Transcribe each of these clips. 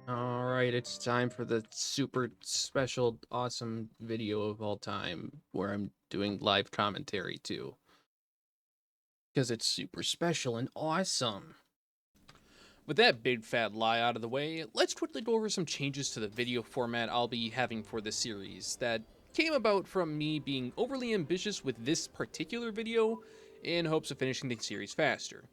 All right, it's time for the super special, awesome video of all time where I'm doing live commentary too. Because it's super special and awesome. With that big fat lie out of the way, let's quickly go over some changes to the video format I'll be having for this series that came about from me being overly ambitious with this particular video in hopes of finishing the series faster.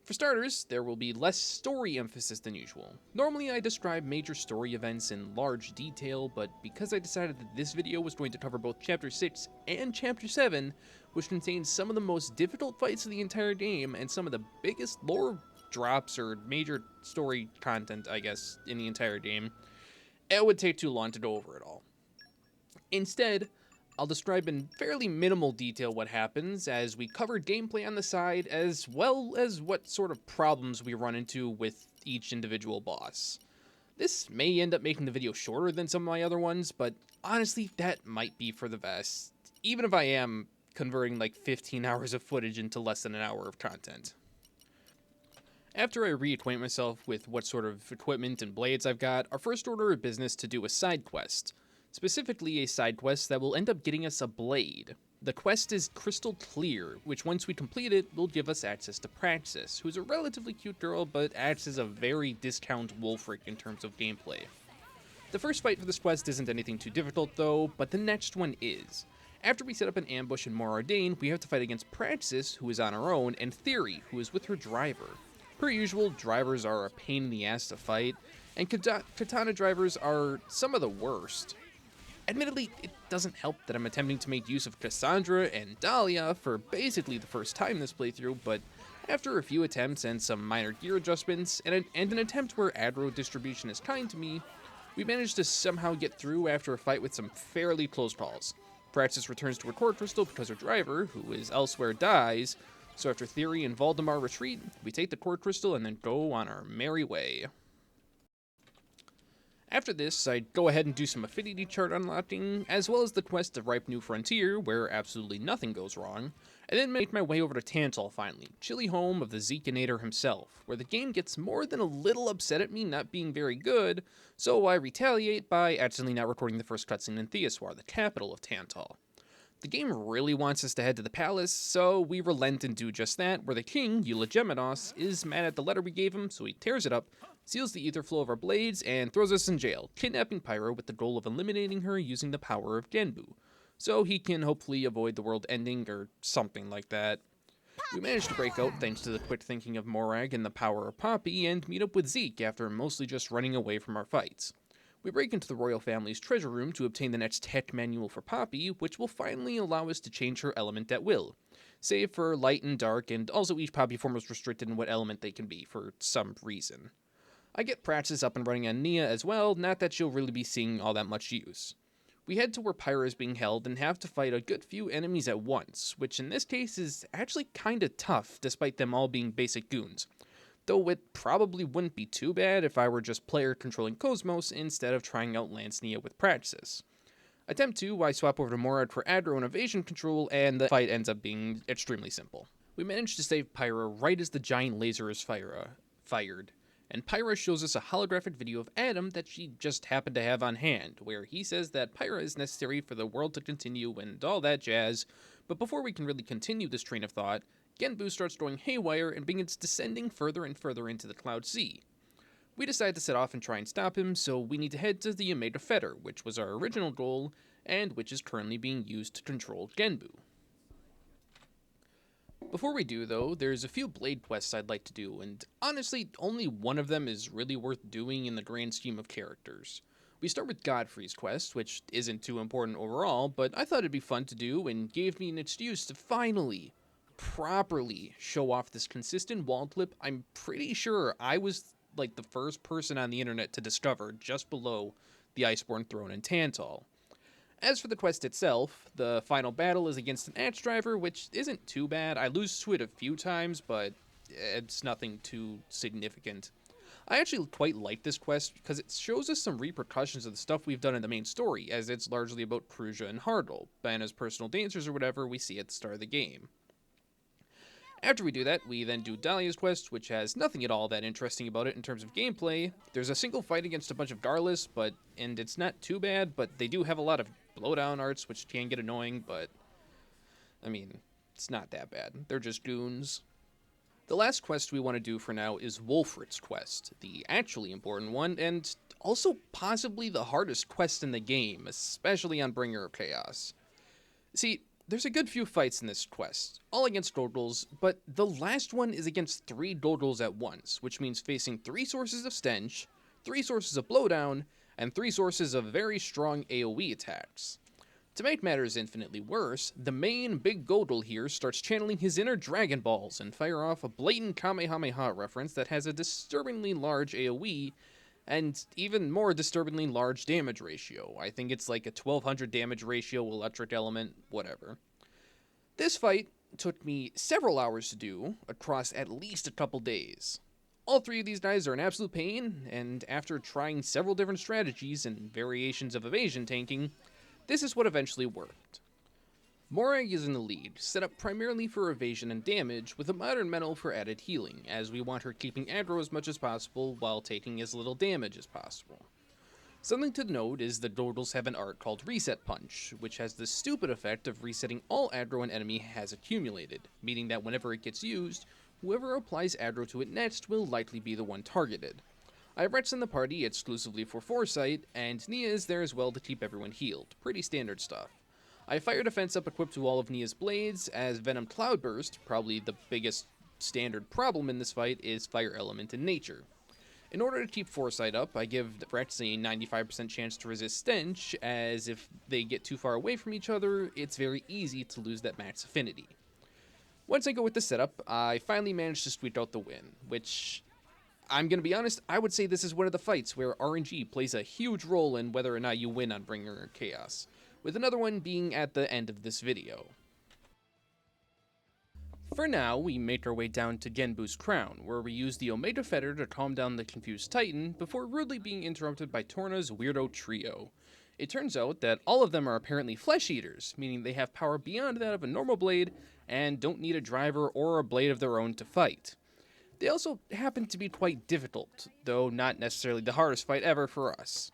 For starters, there will be less story emphasis than usual. Normally I describe major story events in large detail, but because I decided that this video was going to cover both Chapter 6 and Chapter 7, which contains some of the most difficult fights of the entire game and some of the biggest lore drops or major story content, I guess, in the entire game, it would take too long to go over it all. Instead, I'll describe in fairly minimal detail what happens as we cover gameplay on the side as well as what sort of problems we run into with each individual boss. This may end up making the video shorter than some of my other ones, but honestly, that might be for the best, even if I am converting like 15 hours of footage into less than an hour of content. After I reacquaint myself with what sort of equipment and blades I've got, our first order of business to do a side quest. Specifically, a side quest that will end up getting us a blade. The quest is Crystal Clear, which once we complete it, will give us access to Praxis, who's a relatively cute girl but acts as a very discount Wolfric in terms of gameplay. The first fight for this quest isn't anything too difficult though, but the next one is. After we set up an ambush in Morardain, we have to fight against Praxis, who is on her own, and Theory, who is with her driver. Per usual, drivers are a pain in the ass to fight, and katana drivers are some of the worst. Admittedly, it doesn't help that I'm attempting to make use of Cassandra and Dahlia for basically the first time this playthrough, but after a few attempts and some minor gear adjustments, and an attempt where aggro distribution is kind to me, we managed to somehow get through after a fight with some fairly close calls. Praxis returns to her core crystal because her driver, who is elsewhere, dies, so after Theory and Valdemar retreat, we take the core crystal and then go on our merry way. After this, I go ahead and do some affinity chart unlocking, as well as the quest of Ripe New Frontier, where absolutely nothing goes wrong, and then make my way over to Tantal finally, chilly home of the Zekinator himself, where the game gets more than a little upset at me not being very good, so I retaliate by accidentally not recording the first cutscene in Theoswar, the capital of Tantal. The game really wants us to head to the palace, so we relent and do just that, where the king, Eulogeminos, is mad at the letter we gave him, so he tears it up, seals the ether flow of our blades, and throws us in jail, kidnapping Pyra with the goal of eliminating her using the power of Genbu, so he can hopefully avoid the world ending or something like that. We manage to break out thanks to the quick thinking of Morag and the power of Poppy, and meet up with Zeke after mostly just running away from our fights. We break into the royal family's treasure room to obtain the next tech manual for Poppy, which will finally allow us to change her element at will, save for light and dark, and also each Poppy form is restricted in what element they can be, for some reason. I get Praxis up and running on Nia as well, not that she'll really be seeing all that much use. We head to where Pyra is being held and have to fight a good few enemies at once, which in this case is actually kinda tough, despite them all being basic goons. Though it probably wouldn't be too bad if I were just player controlling Cosmos instead of trying out Lance Nia with Praxis. Attempt 2, I swap over to Morad for aggro and evasion control, and the fight ends up being extremely simple. We manage to save Pyra right as the giant laser is fired, and Pyra shows us a holographic video of Adam that she just happened to have on hand, where he says that Pyra is necessary for the world to continue and all that jazz, but before we can really continue this train of thought, Genbu starts going haywire and begins descending further and further into the Cloud Sea. We decide to set off and try and stop him, so we need to head to the Omega Fetter, which was our original goal, and which is currently being used to control Genbu. Before we do, though, there's a few blade quests I'd like to do, and honestly, only one of them is really worth doing in the grand scheme of characters. We start with Godfrey's quest, which isn't too important overall, but I thought it'd be fun to do and gave me an excuse to finally, properly show off this consistent wall clip I'm pretty sure I was like the first person on the internet to discover just below the Iceborne Throne in Tantal. As for the quest itself, the final battle is against an axe driver, which isn't too bad. I lose to it a few times, but it's nothing too significant. I actually quite like this quest because it shows us some repercussions of the stuff we've done in the main story, as it's largely about Kruja and Hardle, Banna's personal dancers or whatever we see at the start of the game. After we do that, we then do Dahlia's quest, which has nothing at all that interesting about it in terms of gameplay. There's a single fight against a bunch of Darlis, and it's not too bad, but they do have a lot of blowdown arts, which can get annoying, but I mean, it's not that bad. They're just goons. The last quest we want to do for now is Wolfrit's quest, the actually important one, and also possibly the hardest quest in the game, especially on Bringer of Chaos. See, there's a good few fights in this quest, all against Dodals, but the last one is against 3 Dodals at once, which means facing 3 sources of stench, 3 sources of blowdown, and 3 sources of very strong AoE attacks. To make matters infinitely worse, the main big Godel here starts channeling his inner Dragon Balls and fire off a blatant Kamehameha reference that has a disturbingly large AoE and even more disturbingly large damage ratio. I think it's like a 1200 damage ratio, electric element, whatever. This fight took me several hours to do, across at least a couple days. All 3 of these guys are an absolute pain, and after trying several different strategies and variations of evasion tanking, this is what eventually worked. Morag is in the lead, set up primarily for evasion and damage, with a modern medal for added healing, as we want her keeping aggro as much as possible while taking as little damage as possible. Something to note is that Dodals have an art called Reset Punch, which has the stupid effect of resetting all aggro an enemy has accumulated, meaning that whenever it gets used, whoever applies aggro to it next will likely be the one targeted. I have Rex in the party exclusively for Foresight, and Nia is there as well to keep everyone healed. Pretty standard stuff. I have Fire Defense up equipped to all of Nia's blades, as Venom Cloudburst, probably the biggest standard problem in this fight, is Fire Element in nature. In order to keep Foresight up, I give Rex a 95% chance to resist Stench, as if they get too far away from each other, it's very easy to lose that max affinity. Once I go with the setup, I finally managed to squeak out the win, which, I'm going to be honest, I would say this is one of the fights where RNG plays a huge role in whether or not you win on Bringer of Chaos, with another one being at the end of this video. For now, we make our way down to Genbu's Crown, where we use the Omega Fetter to calm down the confused Titan, before rudely being interrupted by Torna's weirdo trio. It turns out that all of them are apparently flesh eaters, meaning they have power beyond that of a normal blade, and don't need a driver or a blade of their own to fight. They also happen to be quite difficult, though not necessarily the hardest fight ever for us.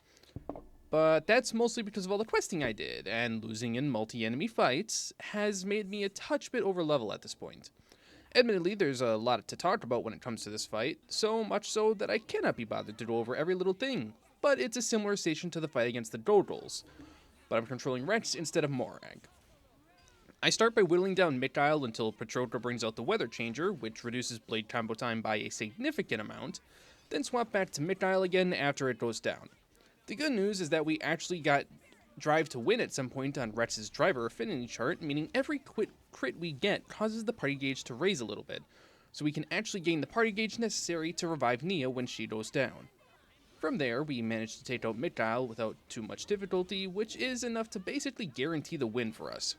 But that's mostly because of all the questing I did, and losing in multi-enemy fights has made me a touch bit overlevel at this point. Admittedly, there's a lot to talk about when it comes to this fight, so much so that I cannot be bothered to go over every little thing, but it's a similar station to the fight against the Dodals, but I'm controlling Rex instead of Morag. I start by whittling down Mikhail until Petroka brings out the Weather Changer, which reduces blade combo time by a significant amount, then swap back to Mikhail again after it goes down. The good news is that we actually got Drive to Win at some point on Rex's driver affinity chart, meaning every crit we get causes the party gauge to raise a little bit, so we can actually gain the party gauge necessary to revive Nia when she goes down. From there, we managed to take out Mikhail without too much difficulty, which is enough to basically guarantee the win for us.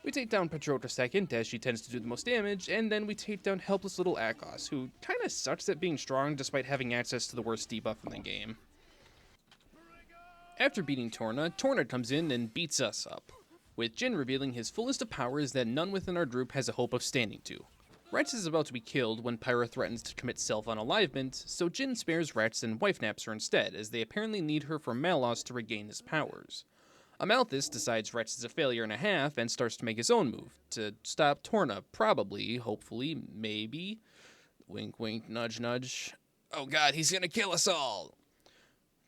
We take down Petroka second, as she tends to do the most damage, and then we take down helpless little Akos, who kinda sucks at being strong despite having access to the worst debuff in the game. After beating Torna comes in and beats us up, with Jin revealing his fullest of powers that none within our group has a hope of standing to. Rex is about to be killed when Pyra threatens to commit self-unalivement, so Jin spares Rex and wife-naps her instead, as they apparently need her for Malos to regain his powers. Amalthus decides Rex is a failure and a half and starts to make his own move, to stop Torna, probably, hopefully, maybe. Wink wink, nudge nudge. Oh god, he's gonna kill us all!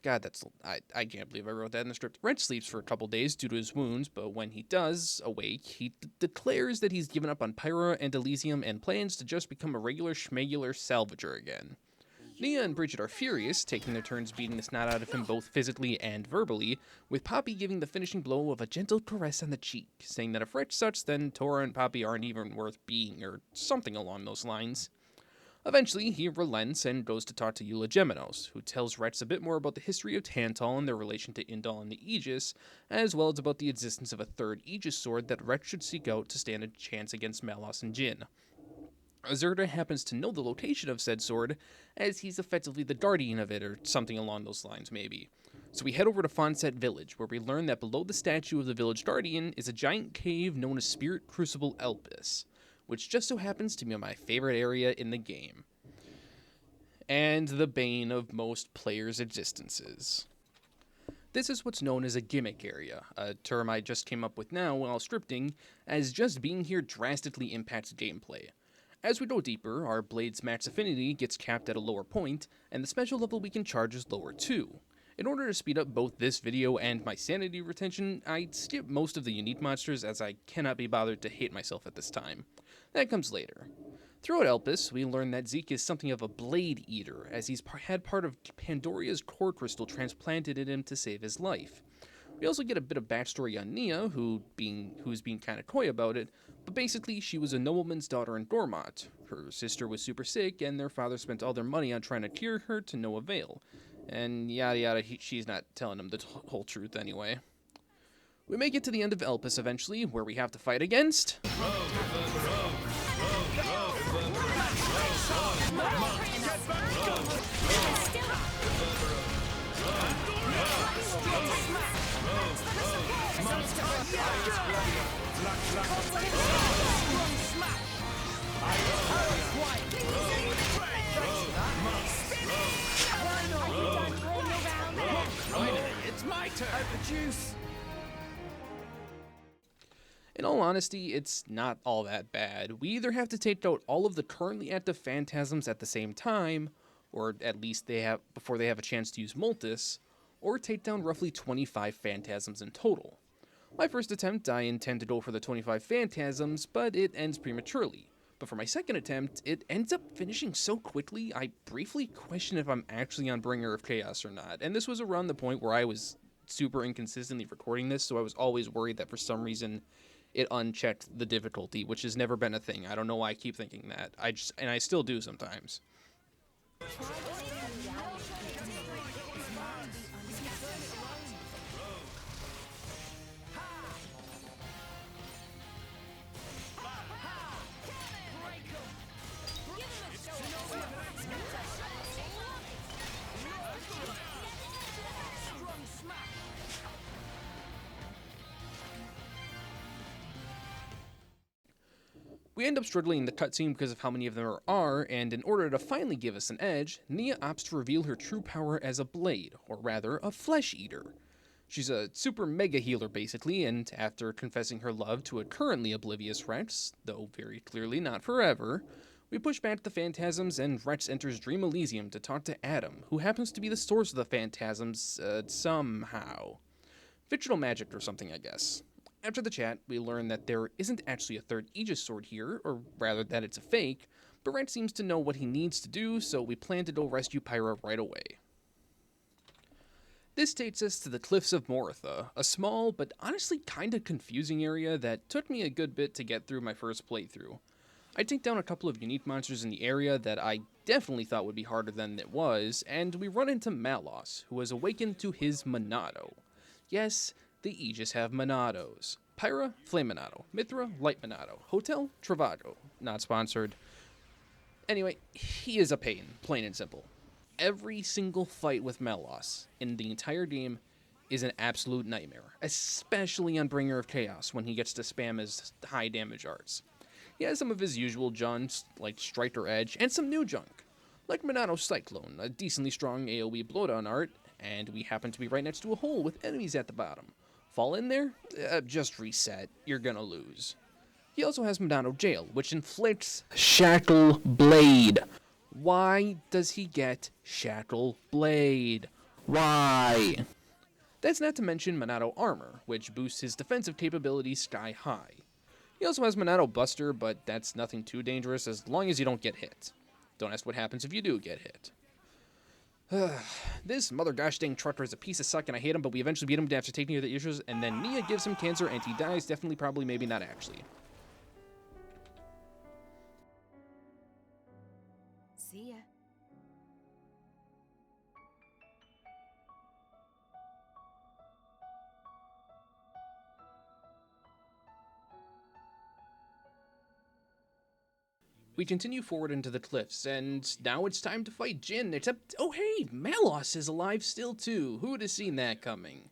God, I can't believe I wrote that in the script. Rex sleeps for a couple days due to his wounds, but when he does awake, he declares that he's given up on Pyra and Elysium and plans to just become a regular schmegular salvager again. Nia and Bridget are furious, taking their turns beating the snot out of him both physically and verbally, with Poppy giving the finishing blow of a gentle caress on the cheek, saying that if Rex sucks, then Tora and Poppy aren't even worth being, or something along those lines. Eventually, he relents and goes to talk to Eula Geminos, who tells Rex a bit more about the history of Tantal and their relation to Indal and the Aegis, as well as about the existence of a third Aegis sword that Rex should seek out to stand a chance against Malos and Jin. Azurda happens to know the location of said sword, as he's effectively the guardian of it, or something along those lines, maybe. So we head over to Fonset Village, where we learn that below the statue of the village guardian is a giant cave known as Spirit Crucible Elpis, which just so happens to be my favorite area in the game, and the bane of most players' existences. This is what's known as a gimmick area, a term I just came up with now while scripting, as just being here drastically impacts gameplay. As we go deeper, our blade's max affinity gets capped at a lower point, and the special level we can charge is lower too. In order to speed up both this video and my sanity retention, I skip most of the unique monsters as I cannot be bothered to hate myself at this time. That comes later. Throughout Elpis, we learn that Zeke is something of a blade eater, as he's had part of Pandoria's core crystal transplanted in him to save his life. We also get a bit of backstory on Nia, who's being kinda coy about it, but basically she was a nobleman's daughter in Dormont. Her sister was super sick, and their father spent all their money on trying to cure her to no avail. And yada yada, she's not telling him the whole truth anyway. We make it to the end of Elpis eventually, where we have to fight against... It's my turn. In all honesty, it's not all that bad. We either have to take out all of the currently active phantasms at the same time, or at least before they have a chance to use Multis, or take down roughly 25 phantasms in total. My first attempt, I intend to go for the 25 phantasms, but it ends prematurely. But for my second attempt, it ends up finishing so quickly, I briefly question if I'm actually on Bringer of Chaos or not. And this was around the point where I was super inconsistently recording this, so I was always worried that for some reason it unchecked the difficulty, which has never been a thing. I don't know why I keep thinking that. I still do sometimes. We end up struggling in the cutscene because of how many of them there are, and in order to finally give us an edge, Nia opts to reveal her true power as a blade, or rather, a flesh eater. She's a super mega healer basically, and after confessing her love to a currently oblivious Rex, though very clearly not forever, we push back the phantasms and Rex enters Dream Elysium to talk to Adam, who happens to be the source of the phantasms, somehow. Fictional magic or something, I guess. After the chat, we learn that there isn't actually a third Aegis sword here, or rather that it's a fake, but Rex seems to know what he needs to do, so we plan to go rescue Pyra right away. This takes us to the Cliffs of Moritha, a small but honestly kinda confusing area that took me a good bit to get through my first playthrough. I take down a couple of unique monsters in the area that I definitely thought would be harder than it was, and we run into Malos, who has awakened to his Monado. Yes, the Aegis have Monados. Pyra, Flame Monado. Mithra, Light Monado. Hotel, Travago. Not sponsored. Anyway, he is a pain, plain and simple. Every single fight with Malos in the entire game is an absolute nightmare, especially on Bringer of Chaos when he gets to spam his high damage arts. He has some of his usual junks, like Striker Edge, and some new junk, like Monado Cyclone, a decently strong AoE blowdown art, and we happen to be right next to a hole with enemies at the bottom. Fall in there? Just reset. You're gonna lose. He also has Monado Jail, which inflicts Shackle Blade. Why does he get Shackle Blade? Why? That's not to mention Monado Armor, which boosts his defensive capabilities sky high. He also has Monado Buster, but that's nothing too dangerous as long as you don't get hit. Don't ask what happens if you do get hit. This mother gosh dang trucker is a piece of suck and I hate him, but we eventually beat him after taking care of the issues, and then Nia gives him cancer and he dies, definitely, probably, maybe not actually. See ya. We continue forward into the cliffs, and now it's time to fight Jin, except, oh hey, Malos is alive still too. Who would have seen that coming?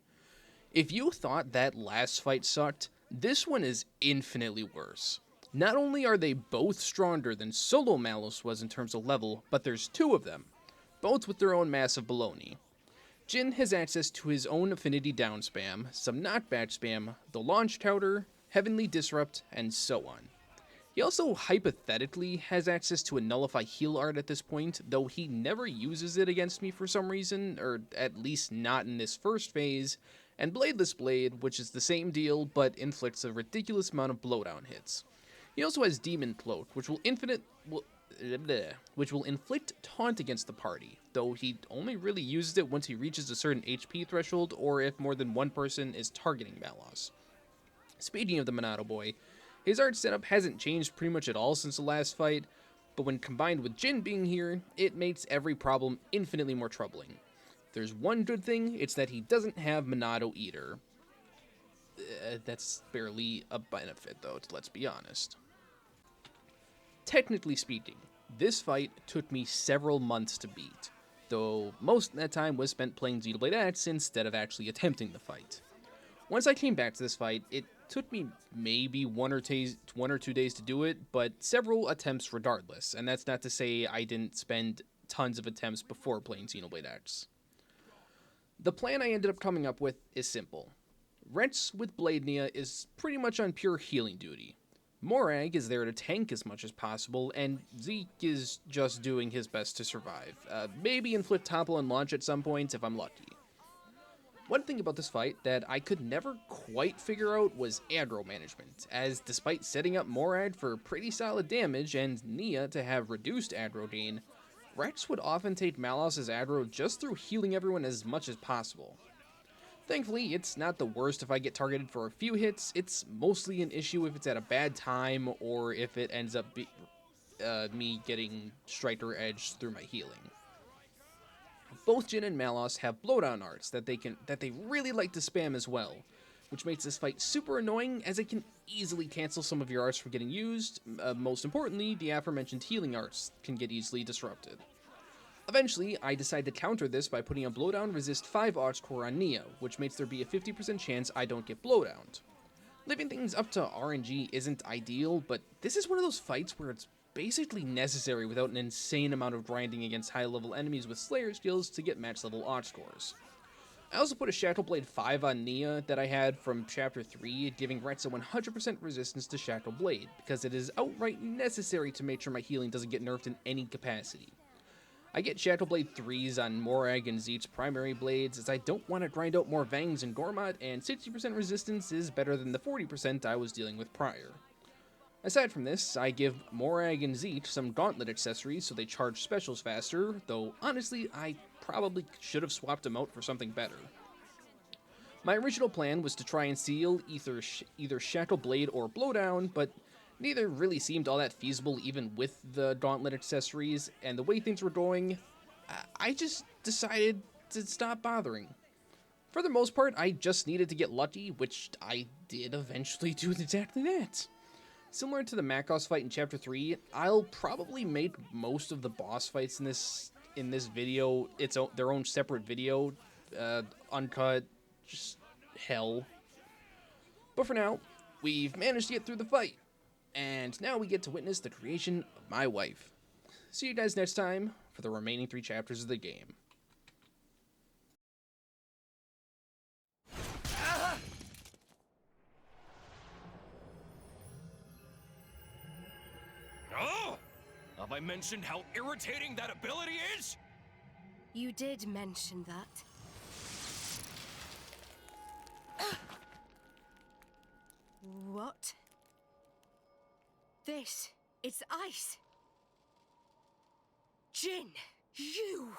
If you thought that last fight sucked, this one is infinitely worse. Not only are they both stronger than solo Malus was in terms of level, but there's two of them, both with their own massive baloney. Jin has access to his own affinity down spam, some knockback spam, the launch tower, heavenly disrupt, and so on. He also hypothetically has access to a nullify heal art at this point, though he never uses it against me for some reason, or at least not in this first phase, and Bladeless Blade, which is the same deal but inflicts a ridiculous amount of blowdown hits. He also has Demon Cloak, which will inflict taunt against the party, though he only really uses it once he reaches a certain HP threshold or if more than one person is targeting Malos. Speaking of the Monado boy, his art setup hasn't changed pretty much at all since the last fight, but when combined with Jin being here, it makes every problem infinitely more troubling. If there's one good thing, it's that he doesn't have Monado Eater. That's barely a benefit though, let's be honest. Technically speaking, this fight took me several months to beat, though most of that time was spent playing Xenoblade X instead of actually attempting the fight. Once I came back to this fight, it took me maybe 1 or 2 days to do it, but several attempts regardless, and that's not to say I didn't spend tons of attempts before playing Xenoblade X. The plan I ended up coming up with is simple. Retz with Bladenia is pretty much on pure healing duty. Morag is there to tank as much as possible, and Zeke is just doing his best to survive. Maybe inflict topple and launch at some point if I'm lucky. One thing about this fight that I could never quite figure out was aggro management, as despite setting up Morag for pretty solid damage and Nia to have reduced aggro gain, Rex would often take Malos' aggro just through healing everyone as much as possible. Thankfully, it's not the worst if I get targeted for a few hits, it's mostly an issue if it's at a bad time or if it ends up me getting striker edge through my healing. Both Jin and Malos have blowdown arts that they really like to spam as well, which makes this fight super annoying as it can easily cancel some of your arts from getting used. Most importantly, the aforementioned healing arts can get easily disrupted. Eventually, I decide to counter this by putting a blowdown resist 5 arts core on Nia, which makes there be a 50% chance I don't get blowdowned. Leaving things up to RNG isn't ideal, but this is one of those fights where it's basically necessary without an insane amount of grinding against high-level enemies with Slayer skills to get match-level art scores. I also put a Shackled 5 on Nia that I had from Chapter 3, giving Retz a 100% resistance to Shackled Blade, because it is outright necessary to make sure my healing doesn't get nerfed in any capacity. I get Shackled 3s on Morag and Zeke's primary blades, as I don't want to grind out more Vangs and Gormot, and 60% resistance is better than the 40% I was dealing with prior. Aside from this, I give Morag and Zeke some gauntlet accessories so they charge specials faster, though honestly, I probably should have swapped them out for something better. My original plan was to try and seal either Shackled Blade or Blowdown, but neither really seemed all that feasible even with the gauntlet accessories, and the way things were going, I just decided to stop bothering. For the most part, I just needed to get lucky, which I did eventually do exactly that. Similar to the Makos fight in Chapter 3, I'll probably make most of the boss fights in this video their own separate video, uncut, just hell. But for now, we've managed to get through the fight, and now we get to witness the creation of my wife. See you guys next time for the remaining 3 chapters of the game. Oh! Have I mentioned how irritating that ability is? You did mention that. What? This is ice. Jin, you!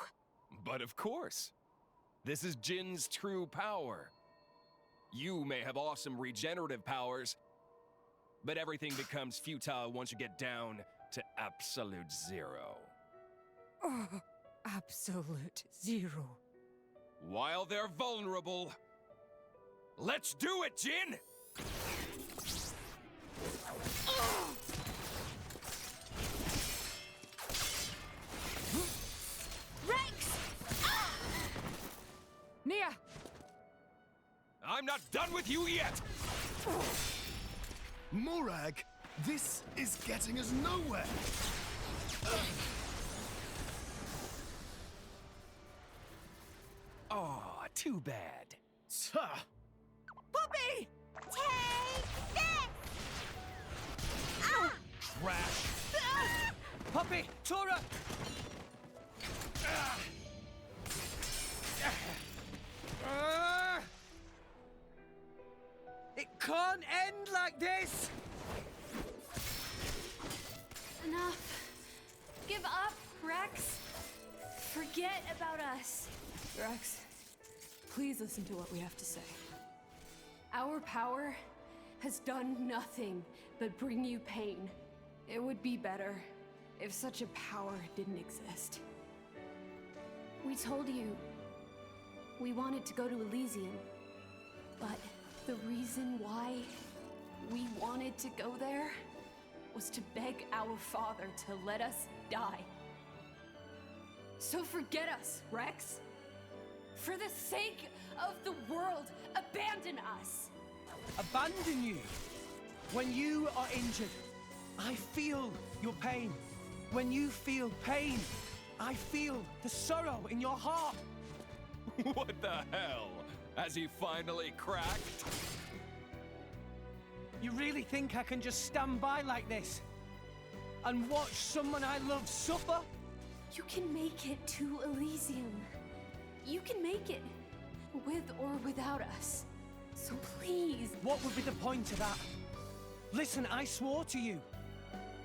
But of course. This is Jin's true power. You may have awesome regenerative powers, but everything becomes futile once you get down to absolute zero. Oh, absolute zero. While they're vulnerable, let's do it, Jin! Rex! Nia! I'm not done with you yet! Morag, This is getting us nowhere. Oh, too bad. Puppy! Take this! Trash. Puppy! Tora! It can't end like this! Enough. Give up, Rex. Forget about us. Rex, please listen to what we have to say. Our power has done nothing but bring you pain. It would be better if such a power didn't exist. We told you we wanted to go to Elysium, but the reason why we wanted to go there was to beg our father to let us die. So forget us, Rex. For the sake of the world, abandon us. Abandon you? When you are injured, I feel your pain. When you feel pain, I feel the sorrow in your heart. What the hell? Has he finally cracked? You really think I can just stand by like this and watch someone I love suffer? You can make it to Elysium. You can make it, with or without us. So please. What would be the point of that? Listen, I swore to you.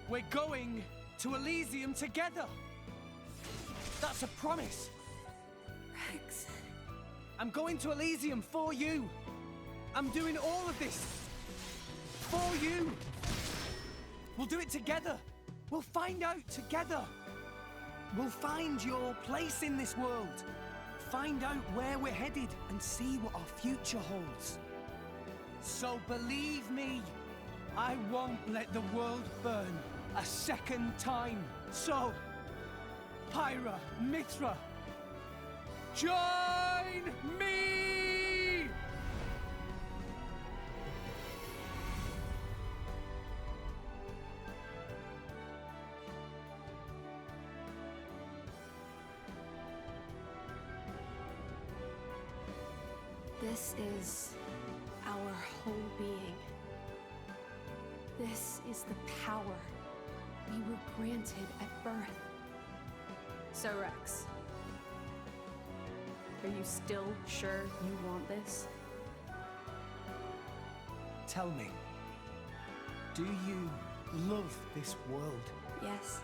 We're going to Elysium together. That's a promise. Rex. I'm going to Elysium for you. I'm doing all of this for you. We'll do it together. We'll find out together. We'll find your place in this world. Find out where we're headed and see what our future holds. So believe me, I won't let the world burn a second time. So, Pyra, Mithra, join me! This is our whole being. This is the power we were granted at birth. So, Rex, are you still sure you want this? Tell me, do you love this world? Yes,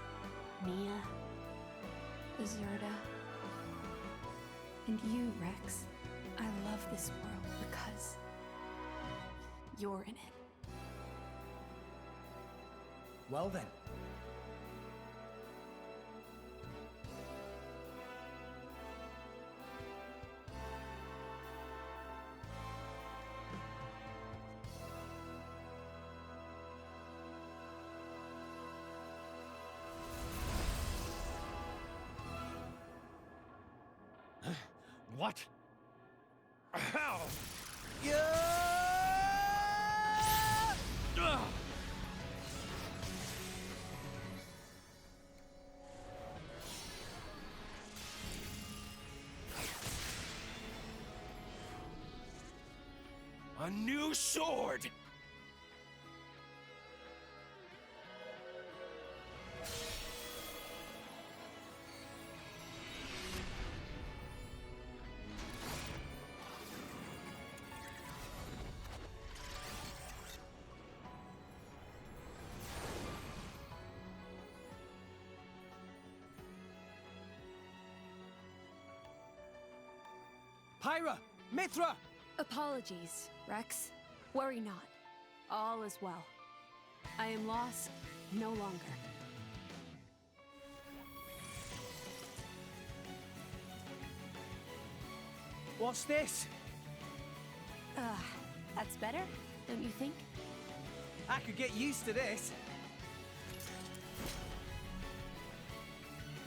Mia, Deserta, and you, Rex. I love this world because you're in it. Well then. What? How? A new sword! Pyra! Mithra! Apologies, Rex. Worry not. All is well. I am lost no longer. What's this? That's better, don't you think? I could get used to this.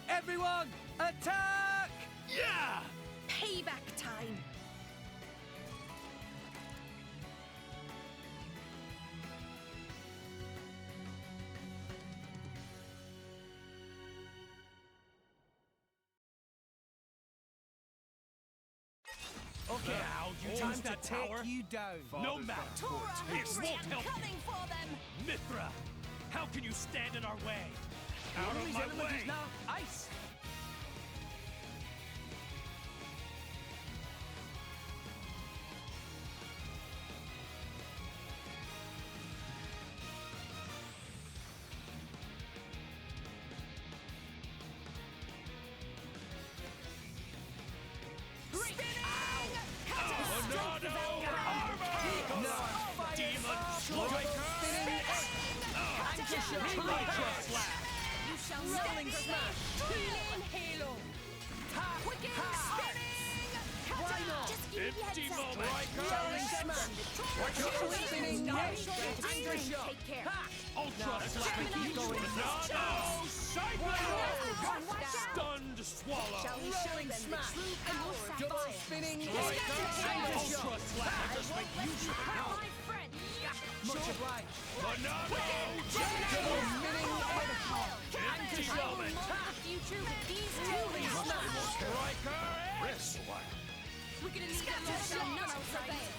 Everyone, attack! Yeah! Payback time! Okay, Now you time use to that take power? you down. No matter. This won't help you. coming for them! Mithra, how can you stand in our way? Out One of his my element way! is now ice. Tornado armor! Demon striker! Anchor shot. Righteous slap! You shall Rolling not smash. Healing halo! Wicked spinning! Why not? Just give me the Empty heads up! moment! Rolling smash. Double spinning head. Anchor shot. Take care! Ultra No, slap! keep going. Banana cyclone! Stunned swallow! Shall we show Rolling them smash. the true power of Double fire? spinning head. Striker! Anchor Ultra shot. slap! Just make you should Hurt know! my friend! Much obliged. Banana Double jackal! spinning head. Empty I will moment! mold the future with these two Rolling hands. smash. Striker! Rest a while. We're gonna need a lot shall not prevail.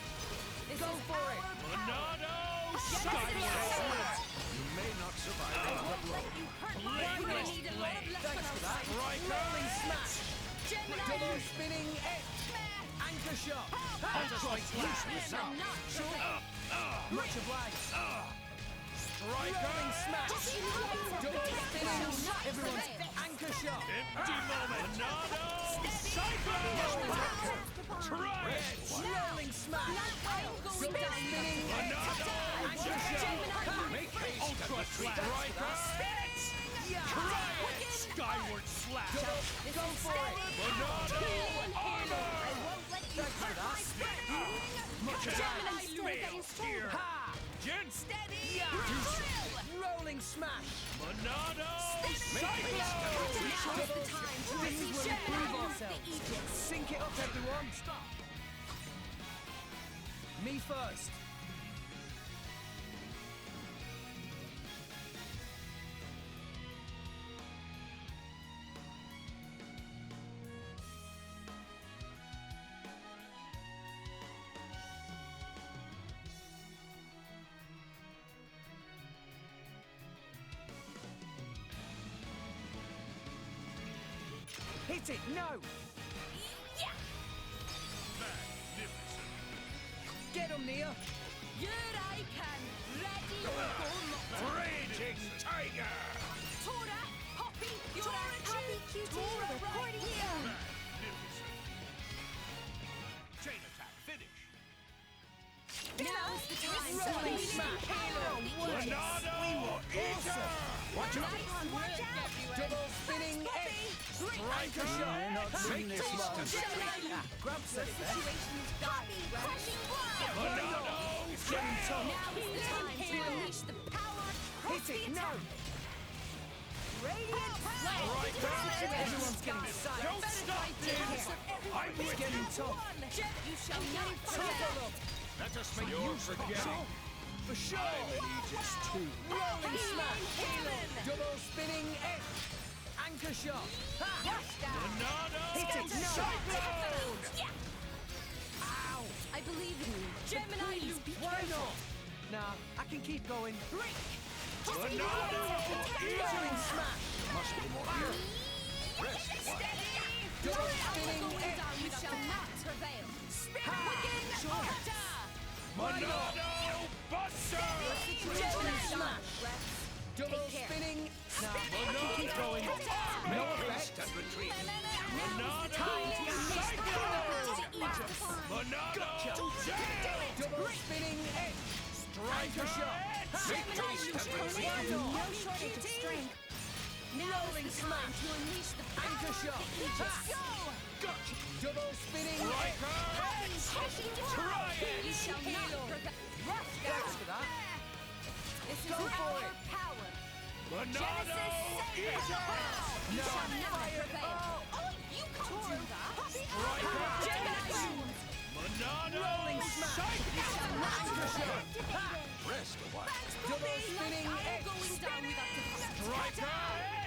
This Go is for it. our Banana Genesis cyclone! You may not survive. I won't let you hurt my friend. We're gonna need a lot of left Thanks on for our that. side. Rolling smash. Gemini Double spinning head. Anchor shot. Ultra slap! shall not prevail. Much obliged. Striker! Rolling smash. Double spinning. Everyone's anchor shot. Empty moment! Banana cyclone! Try it! Rolling smash. Double spinning. Banana Anchor shot. Make ultra slap! Striker! Try it! Skyward slap! Go for it. Banana armor! I won't let you Thanks for hurt my that. friend. Much Gemini as still fail getting stronger. here! Ha! Jen! Steady! Rolling smash. Banana Now's cyclone! the time to Things will unleash improve the ourselves. Aegis. Sync it up, everyone. Stop. Me first. Hit it, no! Magnificent! Get him, Nia! Here I can. Ready, go, Raging tiger! Tora, Poppy, you're a happy cutie reporting here. Magnificent! Chain attack finish! Now's the time to Rolling unleash the smash. power of the Aegis. Banana eater! Watch out! Nice watch out. Double spinning head! Anchor shot! Seen this one. Grab set it there. Situation's dire, right? Crushing blow. Banana Getting tough. Now's the time to unleash the power of Hit it, no! Radiant Everyone's getting psyched. Don't stop this! I'm It's with getting you! tough. You shall not Tougher forget. up. Let us make You're use of forgetting. it. For sure. Aegis too. Rolling smash. Healing. Double spinning head. Anchor shot. Ha! Banana Hit it, no! cyclone! Ow! I believe in you. Gemini, Please, why not? Nah, I can keep going. Banana Rolling smash. Must be more here. Rest a while. Double spinning Going head. down, you shall not prevail. Ha! Sure. Banana buster! Rolling smash. Double care. spinning. Nah, I can Banana keep going. No armor! effect. And retreat. Banana cyclone! Banana jam! Double spinning head. Anchor shot. Why No not? shortage of strength. Rolling smash. To unleash the Anchor power shot. of the Aegis. Gotcha. Double spinning head. Striker! Try You it! shall not prevail. Thanks for that. This is Go for our it. power. Banana eater! You shall not prevail. Oh. You can't do that. Striker! Gemini. Banana Rolling smash. cyclone! Anchor shot. Rest a while. Double spinning I'm head. going down without the Striker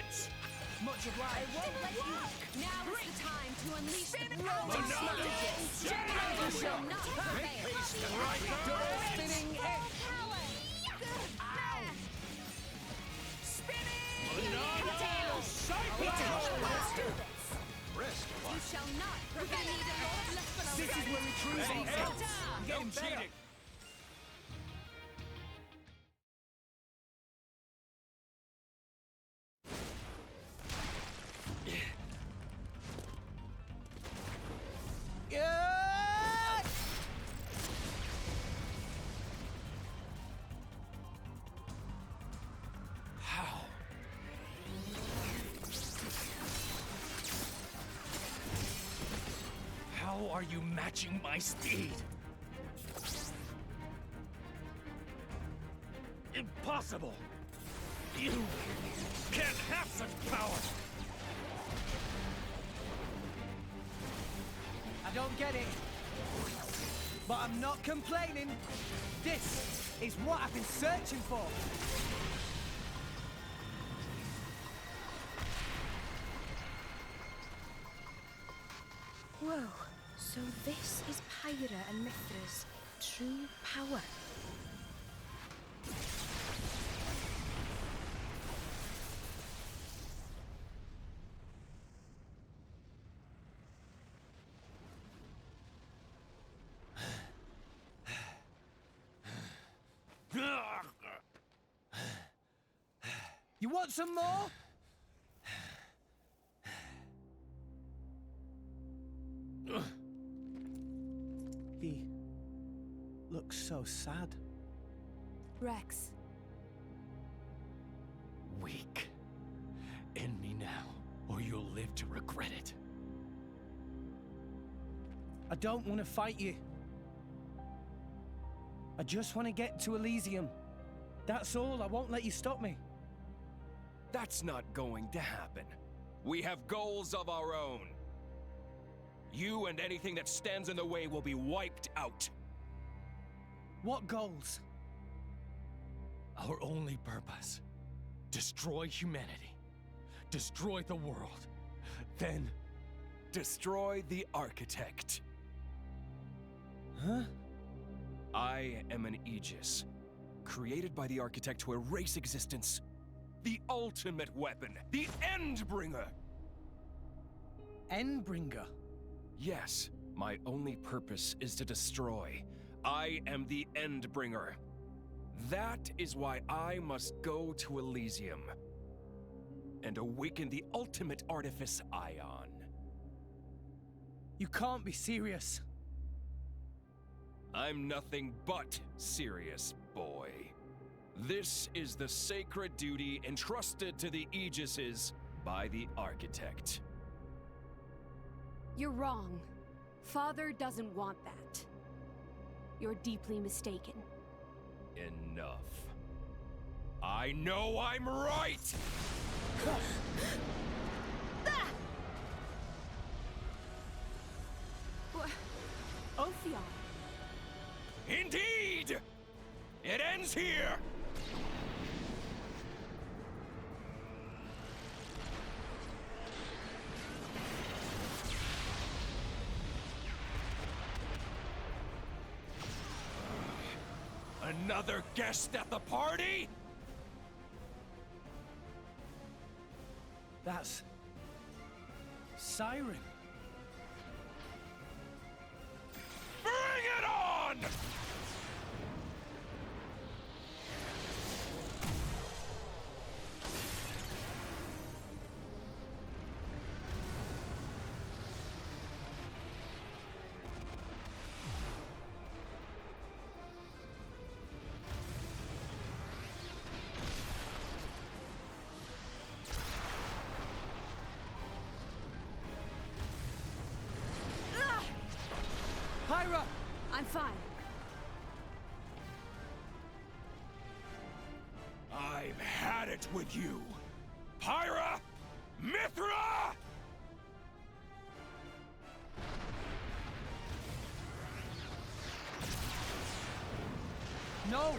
hits! Much obliged. Now is the time to unleash the Another rolling smash. General You shall not prevail. Spinning edge. You shall not prevail. This is where we truly Hey, hey. I'm getting No better. cheating. Yeah! How? How are you matching my speed? Impossible! You can't have such power! I don't get it. But I'm not complaining. This is what I've been searching for. Whoa, so this is Pyra and Mithra's true power. You want some more? He looks so sad. Rex, Weak. End me now, or you'll live to regret it. I don't want to fight you. I just want to get to Elysium. That's all. I won't let you stop me. That's not going to happen. We have goals of our own. You and anything that stands in the way will be wiped out. What goals? Our only purpose. Destroy humanity. Destroy the world. Then, Destroy the Architect. Huh? I am an Aegis, created by the Architect to erase existence. The ultimate weapon, the Endbringer. Endbringer. Yes, my only purpose is to destroy. I am the Endbringer. That is why I must go to Elysium and awaken the ultimate artifice Ion. You can't be serious. I'm nothing but serious, boy. This is the sacred duty entrusted to the Aegises by the Architect. You're wrong. Father doesn't want that. You're deeply mistaken. Enough. I know I'm right! Ophion. Indeed! It ends here! Another guest at the party? That's Siren. Bring it on! Pyra! I'm fine. I've had it with you! Pyra! Mithra! No!